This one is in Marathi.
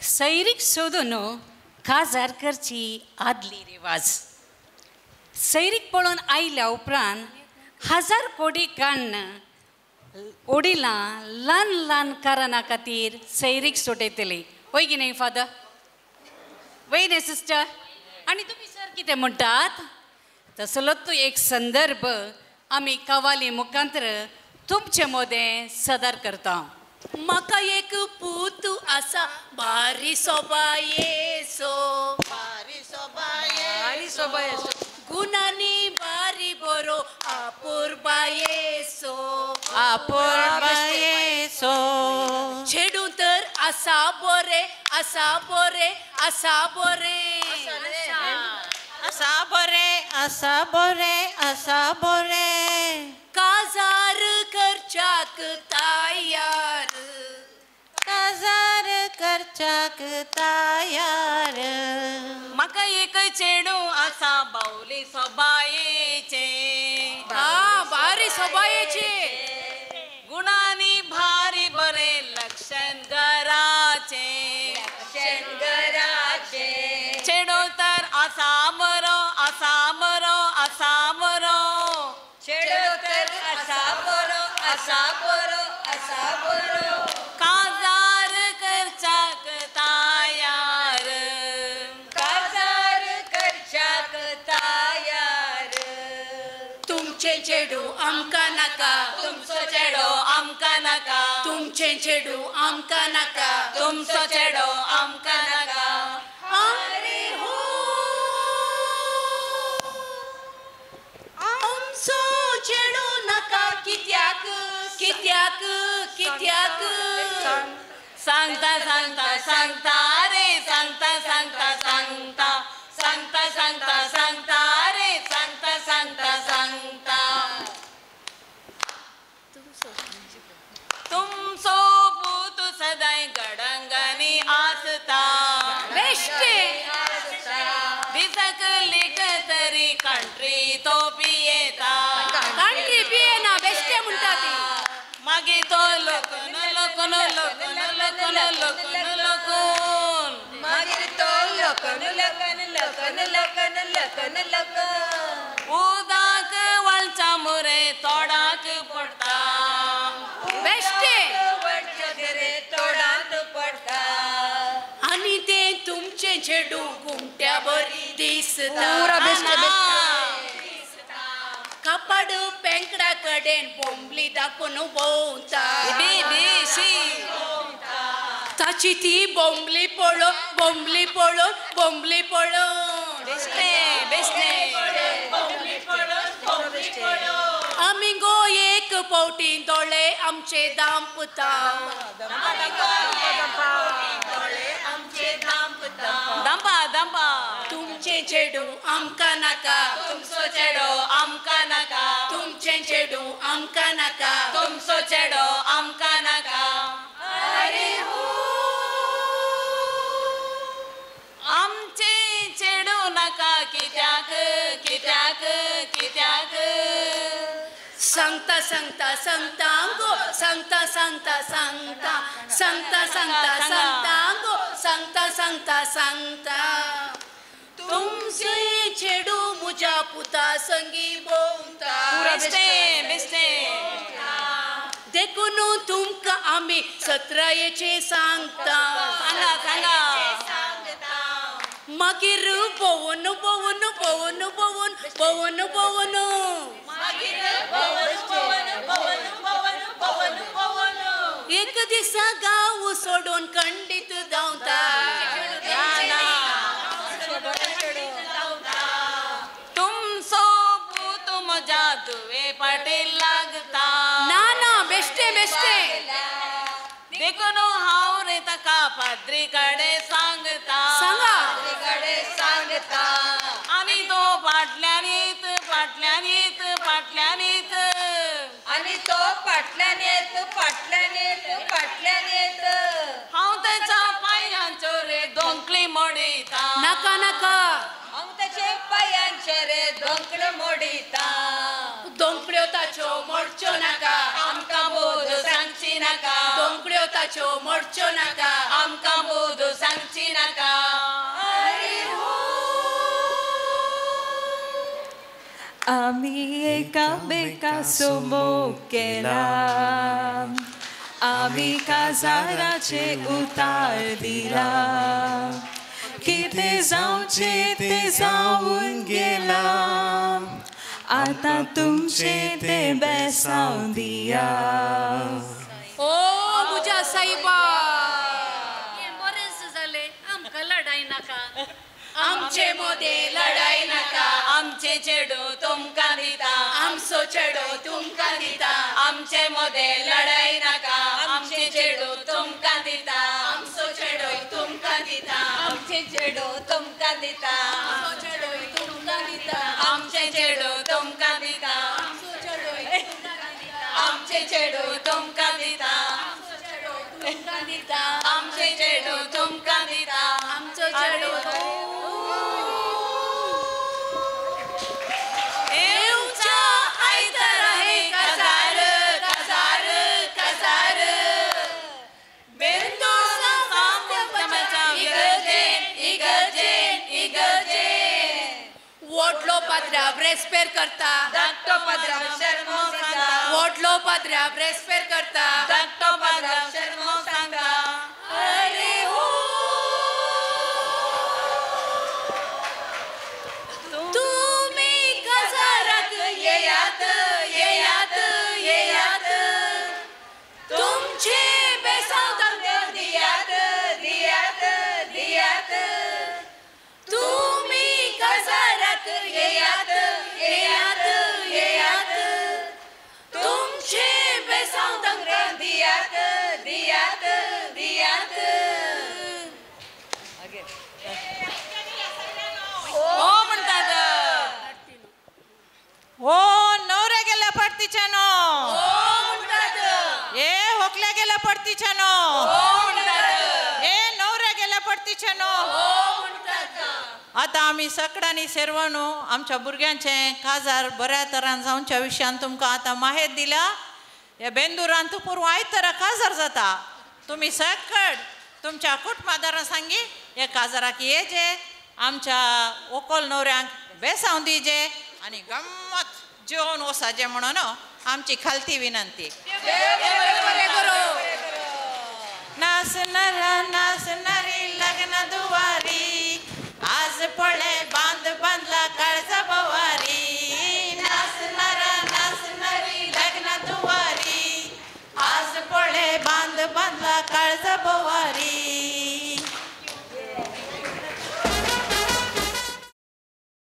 सैरीक सोदून काजार करची आदली रिवाज. सैरीक पळोवन आयल्या उपरांत 1000 कोटी काडून ओडिलां ल्हान ल्हान कारणा खातीर सैरीक सोटयतली. होय की नाही फादर? वय न्ही सिस्टर? आनी तुमी सर कितें म्हणटात? तसलो तो एक संदर्भ आमी कवाली मुखांतर तुमचे मोदें सदर करता. म्हाका एक पूत आसा बारी सोबायेसो, बारी सोबायेसो, गुणांनी बारी बरो आपुरबायेसो, आपुरबायेसो. छेडू तर आसा बरे, आसा बरे, आसा बरे, असा बरे, असा बरे, असा बरे. काजार करच्याक तयार, काजार करच्याक तयार. म्हाका एक चेडू आसा बावली सोबायेचे, बारी सोबायेचे, गुणांनी भारी बरे लक्षण घराचे, चेडू तर आसा बरो, आसा बरो, आसा बरो. चेडू तर असा बरो, असा बरो, असा बरो. काजार करच्याक तयार, काजार करच्याक तयार. तुमचे चेडू आमकां नाका, तुमचो चेडो आमकां नाका, तुमचे चेडू आमकां नाका, तुमचो चेडो आमकां नाका. अरे हो आमचो चेडू नाका कित्याक, कित्याक, कित्याक. सांगता सांगता सांगता रे, सांगता सांगता सांगता, सांगता सांगता सांगता रे, सांगता सांगता सांगता. तुमचो पूत सदांय गडंगनी आसता, बेश्टे दिसक लेख तरी कंट्री तो पियेता, कांट्री पियेना बेश्टे म्हणटा ती. मागीर तो लोकन लोकन लोकन लोकन लोकन लोकून, मागीर तो लकन लकन लकन लकन लकन लकन. उदाक वळचा मुरे तोडाक पडटा, बेश्टे रे तोडात पडटा. आणि ते तुमचे चेडू गुमट्या बरी दिसता. कापड पेंकडा कडेन बोंबली दाखोवन भोंवता. ताची ती बोंबली पळोवन, बोंबली पळोवन, बोंबली पळोवन, बेश्टे बेश्टे. आमी गो एक पावटी दोळे आमचे दांपता. दांपा दांपा. तुमचे चेडू आमकां नाका, तुमचो चेडो आमकां नाका, तुमचे चेडू आमकां नाका. तुमचो चेडो आमकां नाका. अरे हो आमचे चेडू नाका कित्याक, कित्याक, कित्याक. सांगता सांगता सांगता गो, सांगता सांगता सांगता, सांगता सांगता सांगता गो, सांगता सांगता सांगता. तुमचे चेडू मुजा पुता संगी भोंवता. बेश्टे बेश्टे. देखून तुमकां आमी सत्रायेचे सांगता. सांगा सांगा. मागीर भोंवन भोंवन भोंवन भोंवन भोंवन भोंवन एक दिसा गांव सोडून खंडीत धांवता. तुमचो पूत म्हज्या दुवे पाटील लागता. ना ना बेश्टे बेश्टे. देखून हांव रे ताका पाद्री कडेन सांगता. सांगा. सांगता. आनी तो फाटल्यान येत, फाटल्यान येत, फाटल्यान येत. आणि तो फाटल्यान येत, फाटल्यान येत, फाटल्यान येत. हांव त्याच्या पांयांचो रे दोंकली मोडीता. नाका नाका. हांव त्याचे पांयांचे रे दोंकले मोडीता. दोंकड्यो ताच्यो मोडच्यो नाका. आमकां बोध सांगची नाका. दोंकड्यो ताच्यो मोडच्यो नाका. आमकां बोध सांग आम्ही एकामेकासमोर केला आम्ही काजाराचे उतार दिला किती जाऊचे ते जाऊन गेला आता तुमचे ते बेसावून दिया ओ मुझ्या साईबा बरेच झाले आमका लढाई नका आमचे मोदे लढाई नका आमचे चेडू तुमका दिता आमचो चेडो तुमका दिता आमचे मोदे लढाई नका आमचे चेडू तुमका दिता आमचो चेडो तुमका दिता आमचे चेडू तुमका दिता आमचो चेडो तुमका दिता आमचे चेडू तुमका दिता आमचो चेडो आमचे चेडू तुमका दिता तुमका दिता आमचे चेडू तुमका दिता आमचो चेडो येऊचा आयतर आहे कजार कजार कजार बेंदूरचा सामुदायाचा इगर्जेन इगर्जेन इगर्जेन वोटलो पात्र्या ब्रेस्पेर करता धाकटो पाद्रा शर्मो सांगता वोटलो पात्र्या ब्रेस्पेर करता धाकटो पाद्रा शर्मो सांगता अरे हो तुम्ही कजारात येयात येयात येयात तुमचे बेसावतांक दियात दियात दियात तुम्ही कजारात येयात येयात येयात तुमचे बेसावतांक दियात दियात दियात हो म्हणतात हो नवऱ्या गेल्या पडतीच्यानो ए होकल्या गेल्या पडतीच्यानो ए नवऱ्या गेल्या पडतीच्यानो आता आम्ही सगळ्यांनी सेरवणू आमच्या भुरग्यांचे काजार बऱ्या तरान जावच्या विशयान तुमकां आता माहेर दिला या बेंदुरान तू पूर्व आयतरा काजार जाता तुम्ही सकड तुमच्या कुटुंबादारां सांगी या काजाराक येजे आमच्या ओकोल नवऱ्यांक बेसावून दिजे आणि गम्मत जेवण वसाजे म्हणून आमची खालती विनंती नाचणारी लग्न दुवारी आज पळे बांध बांधला काळजा बवारी नाचणारी लग्न दुवारी आज पळे बांध बांधला काळजा बवारी